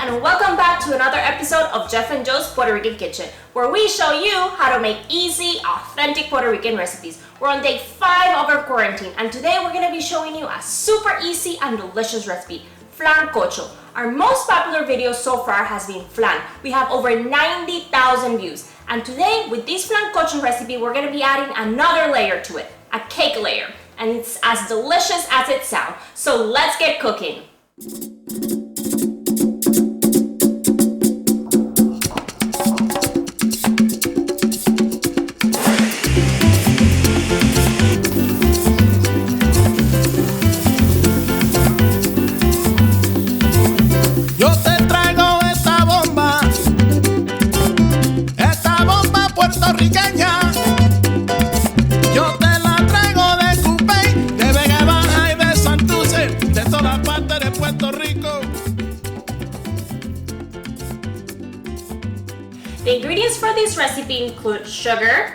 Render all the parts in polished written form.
and welcome back to another episode of Jeff and Joe's Puerto Rican Kitchen, where we show you how to make easy, authentic Puerto Rican recipes. We're on day 5 of our quarantine, and today we're going to be showing you a super easy and delicious recipe, Flancocho. Our most popular video so far has been Flan. We have over 90,000 views, and today with this Flancocho recipe, we're going to be adding another layer to it, a cake layer, and it's as delicious as it sounds. So let's get cooking. Yo te la traigo de Cupey, de Vega Baja y de Santurce, de toda parte de Puerto Rico. The ingredients for this recipe include sugar,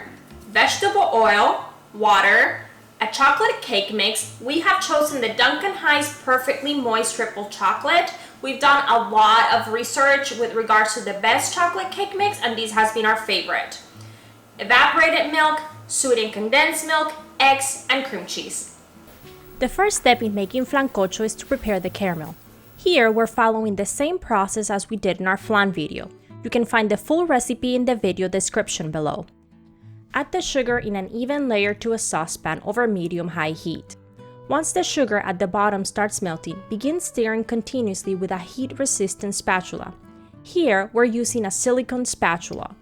vegetable oil, water, a chocolate cake mix. We have chosen the Duncan Hines Perfectly Moist Triple Chocolate. We've done a lot of research with regards to the best chocolate cake mix, and this has been our favorite. Evaporated milk, sweetened condensed milk, eggs, and cream cheese. The first step in making Flancocho is to prepare the caramel. Here, we're following the same process as we did in our flan video. You can find the full recipe in the video description below. Add the sugar in an even layer to a saucepan over medium-high heat. Once the sugar at the bottom starts melting, begin stirring continuously with a heat-resistant spatula. Here, we're using a silicone spatula.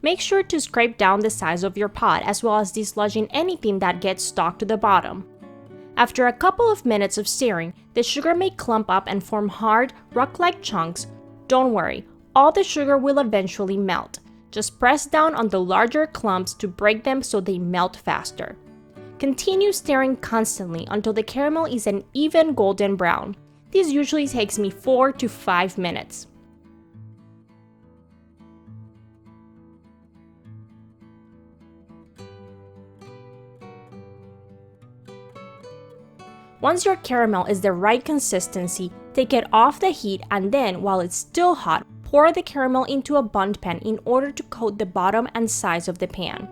Make sure to scrape down the sides of your pot as well as dislodging anything that gets stuck to the bottom. After a couple of minutes of stirring, the sugar may clump up and form hard, rock-like chunks. Don't worry, all the sugar will eventually melt. Just press down on the larger clumps to break them so they melt faster. Continue stirring constantly until the caramel is an even golden brown. This usually takes me 4 to 5 minutes. Once your caramel is the right consistency, take it off the heat and then, while it's still hot, pour the caramel into a bundt pan in order to coat the bottom and sides of the pan.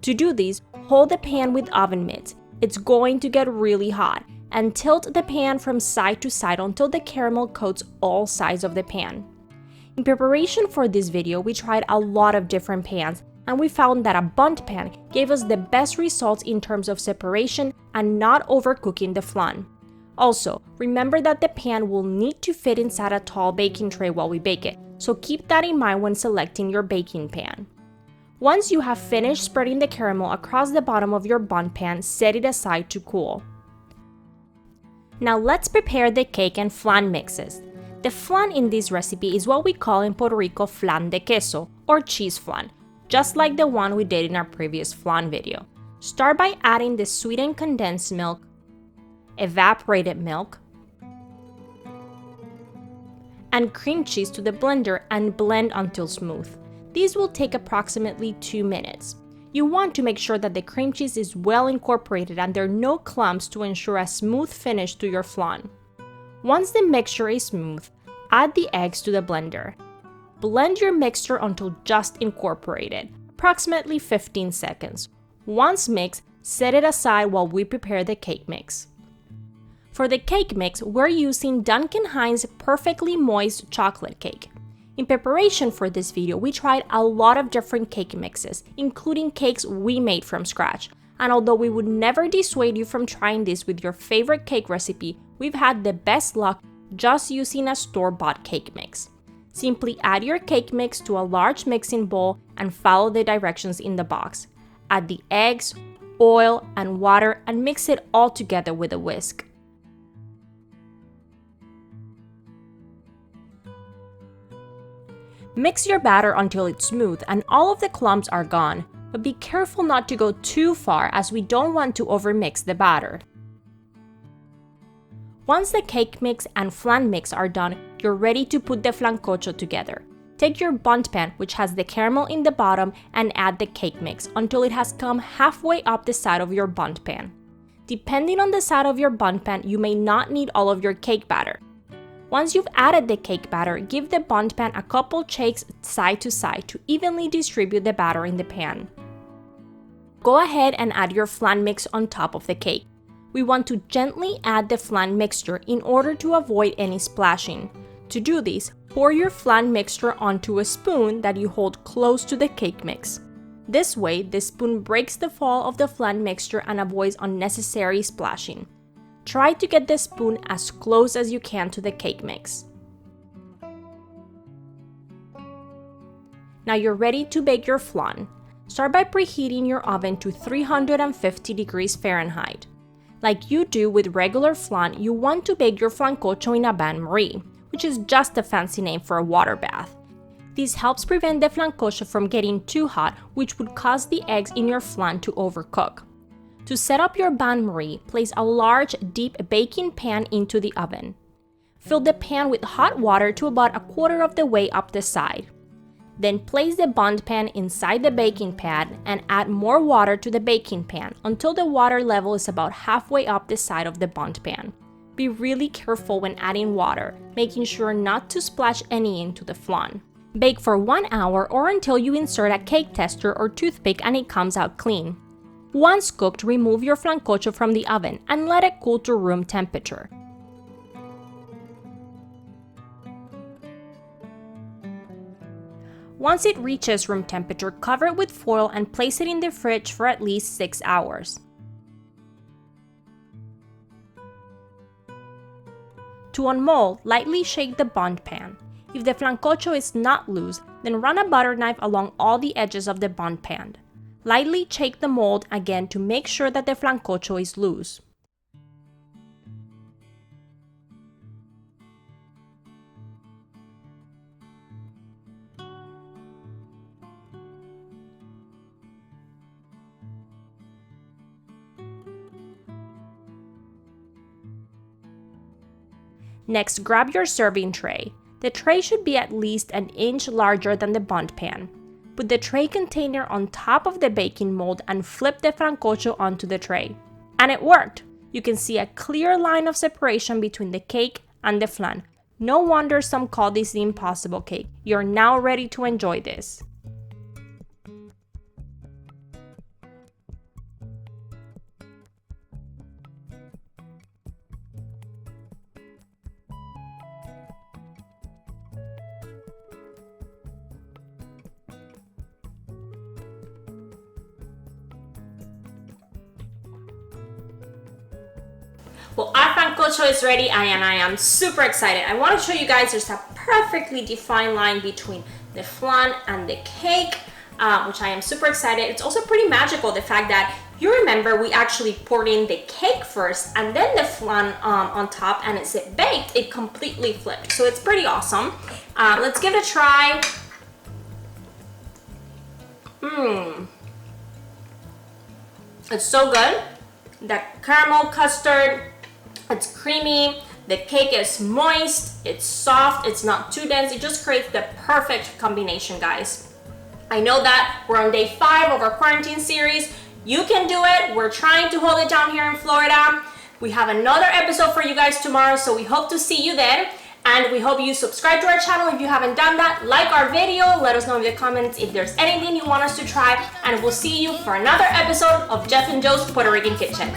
To do this, hold the pan with oven mitts. It's going to get really hot, and tilt the pan from side to side until the caramel coats all sides of the pan. In preparation for this video, we tried a lot of different pans, and we found that a bundt pan gave us the best results in terms of separation and not overcooking the flan. Also, remember that the pan will need to fit inside a tall baking tray while we bake it, so keep that in mind when selecting your baking pan. Once you have finished spreading the caramel across the bottom of your bundt pan, set it aside to cool. Now let's prepare the cake and flan mixes. The flan in this recipe is what we call in Puerto Rico flan de queso, or cheese flan, just like the one we did in our previous flan video. Start by adding the sweetened condensed milk, evaporated milk, and cream cheese to the blender and blend until smooth. These will take approximately 2 minutes. You want to make sure that the cream cheese is well incorporated and there are no clumps to ensure a smooth finish to your flan. Once the mixture is smooth, add the eggs to the blender. Blend your mixture until just incorporated, approximately 15 seconds. Once mixed, set it aside while we prepare the cake mix. For the cake mix, we're using Duncan Hines Perfectly Moist Chocolate Cake. In preparation for this video, we tried a lot of different cake mixes, including cakes we made from scratch. And although we would never dissuade you from trying this with your favorite cake recipe, we've had the best luck just using a store-bought cake mix. Simply add your cake mix to a large mixing bowl and follow the directions in the box. Add the eggs, oil, and water and mix it all together with a whisk. Mix your batter until it's smooth and all of the clumps are gone, but be careful not to go too far as we don't want to overmix the batter. Once the cake mix and flan mix are done, you're ready to put the flancocho together. Take your bundt pan, which has the caramel in the bottom, and add the cake mix until it has come halfway up the side of your bundt pan. Depending on the side of your bundt pan, you may not need all of your cake batter. Once you've added the cake batter, give the bundt pan a couple shakes side to side to evenly distribute the batter in the pan. Go ahead and add your flan mix on top of the cake. We want to gently add the flan mixture in order to avoid any splashing. To do this, pour your flan mixture onto a spoon that you hold close to the cake mix. This way, the spoon breaks the fall of the flan mixture and avoids unnecessary splashing. Try to get the spoon as close as you can to the cake mix. Now you're ready to bake your flan. Start by preheating your oven to 350 degrees Fahrenheit. Like you do with regular flan, you want to bake your flancocho in a bain-marie, which is just a fancy name for a water bath. This helps prevent the flancocho from getting too hot, which would cause the eggs in your flan to overcook. To set up your bain-marie, place a large, deep baking pan into the oven. Fill the pan with hot water to about a quarter of the way up the side. Then place the bundt pan inside the baking pan and add more water to the baking pan until the water level is about halfway up the side of the bundt pan. Be really careful when adding water, making sure not to splash any into the flan. Bake for 1 hour or until you insert a cake tester or toothpick and it comes out clean. Once cooked, remove your flancocho from the oven and let it cool to room temperature. Once it reaches room temperature, cover it with foil and place it in the fridge for at least 6 hours. To unmold, lightly shake the bundt pan. If the flancocho is not loose, then run a butter knife along all the edges of the bundt pan. Lightly shake the mold again to make sure that the flancocho is loose. Next, grab your serving tray. The tray should be at least an inch larger than the bundt pan. Put the tray container on top of the baking mold and flip the flancocho onto the tray. And it worked! You can see a clear line of separation between the cake and the flan. No wonder some call this the impossible cake. You're now ready to enjoy this. Well, our flancocho is ready and I am super excited. I want to show you guys there's a perfectly defined line between the flan and the cake, which I am super excited. It's also pretty magical, the fact that you remember we actually poured in the cake first and then the flan on top, and it's baked, it completely flipped. So it's pretty awesome. Let's give it a try. It's so good. The caramel custard, it's creamy, the cake is moist, it's soft, it's not too dense. It just creates the perfect combination, guys. I know that we're on day 5 of our quarantine series. You can do it. We're trying to hold it down here in Florida. We have another episode for you guys tomorrow, so we hope to see you then. And we hope you subscribe to our channel if you haven't done that. Like our video, let us know in the comments if there's anything you want us to try, and we'll see you for another episode of Jeff and Joe's Puerto Rican Kitchen.